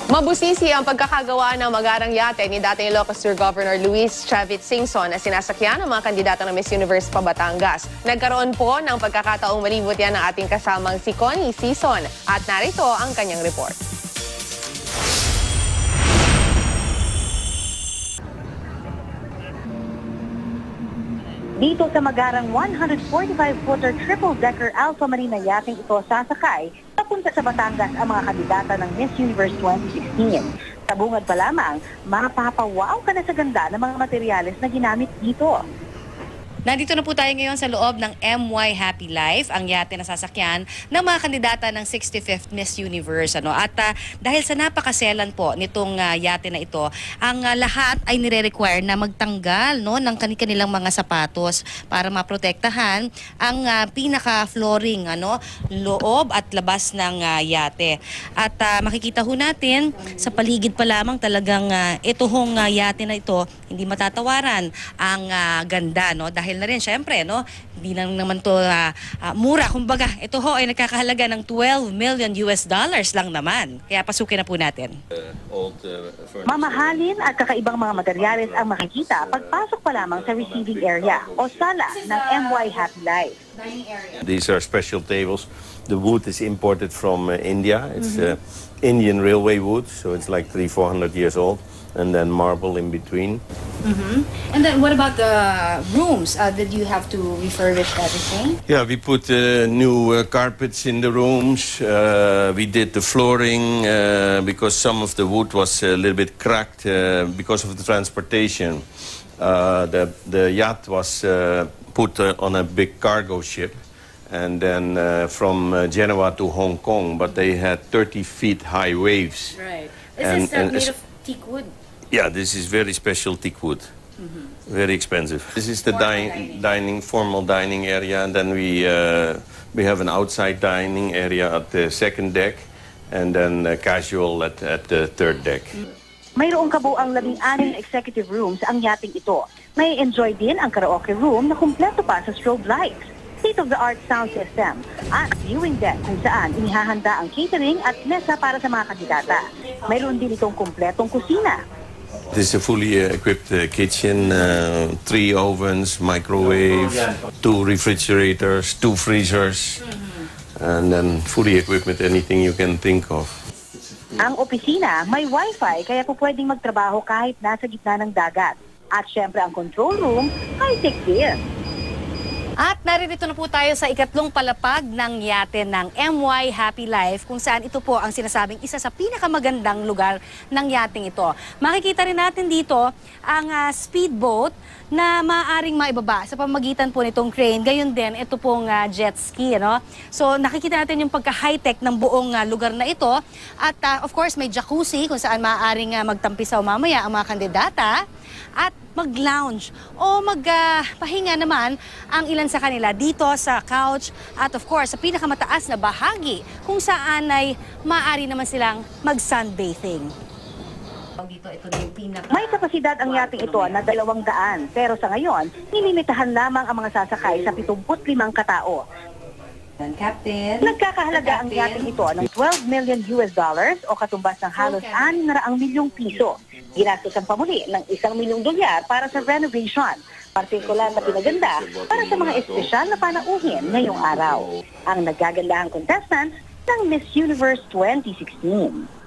Mabusisi ang pagkakagawa ng magarang yate ni dating Ilocos Sur Governor Luis Chavit Singson na sinasakyan ng mga kandidato ng Miss Universe pa Batangas. Nagkaroon po ng pagkakataong malibot yan ng ating kasamang si Connie Sison. At narito ang kanyang report. Dito sa magarang 145-footer triple-decker Alpha Marina yating ito sasakay, papunta sa Batangas ang mga kandidata ng Miss Universe 2016. Sa bungad pa lamang, mapapawaw ka na sa ganda ng mga materyales na ginamit dito. Nandito na po tayo ngayon sa loob ng MY Happy Life, ang yate na sasakyan ng mga kandidata ng 65th Miss Universe. At dahil sa napakaselan po nitong yate na ito, ang lahat ay nire-require na magtanggal ng kanilang mga sapatos para maprotektahan ang pinaka-flooring loob at labas ng yate. At makikita ho natin sa paligid pa lamang talagang ito hong yate na ito, hindi matatawaran ang ganda. Dahil na rin, syempre, hindi naman to mura. Kumbaga, ito ho ay nagkakahalaga ng $12 million lang naman. Kaya pasukin na po natin. Mamahalin at kakaibang mga materyales ang makikita pagpasok pa lamang sa receiving area o sala ng MY Happy Life. These are special tables. The wood is imported from India. It's Indian railway wood, so it's like 300-400 years old. And then marble in between. And then what about the rooms? Did you have to refurbish everything? Yeah, we put new carpets in the rooms. We did the flooring because some of the wood was a little bit cracked because of the transportation. The yacht was put on a big cargo ship and then from Genoa to Hong Kong, but they had 30 feet high waves. Right. Is this made of teak wood? Yeah, this is very special teak wood. Very expensive. This is the formal dining area, and then we have an outside dining area at the second deck, and then casual at the third deck. Mayroong kabuang 16 executive rooms ang yating ito. May enjoy din ang karaoke room na kumpleto pa sa strobe lights, state-of-the-art sound system, at viewing deck kung saan inihahanda ang catering at mesa para sa mga kandidata. Mayroon din itong kumpletong kusina. This is a fully equipped kitchen, 3 ovens, microwave, 2 refrigerators, 2 freezers, and then fully equipped with anything you can think of. Ang opisina may wifi kaya po pwedeng magtrabaho kahit nasa gitna ng dagat. At syempre ang control room, high-tech din. At naririto na po tayo sa ikatlong palapag ng yate ng MY Happy Life kung saan ito po ang sinasabing isa sa pinakamagandang lugar ng yating ito. Makikita rin natin dito ang speedboat na maaaring maibaba sa pamamagitan po nitong crane. Gayon din, ito pong jet ski. So nakikita natin yung pagka-high-tech ng buong lugar na ito. At of course may jacuzzi kung saan maaaring magtampisaw mamaya ang mga kandidata. At mag-lounge o magpahinga naman ang ilan sa kanila dito sa couch at of course sa pinakamataas na bahagi kung saan ay maaari naman silang mag-sunbathing. May kapasidad ang yating ito na 200 pero sa ngayon, nilimitahan lamang ang mga sasakay sa 75 katao. Captain. Nagkakahalaga ang yating ito ng $12 million o katumbas ng halos 600 milyong piso. Ginastos ang pamuli ng $1 milyong para sa renovation, partikular na pinaganda para sa mga espesyal na panauhin ngayong araw. Ang nagagandahang contestants ng Miss Universe 2016.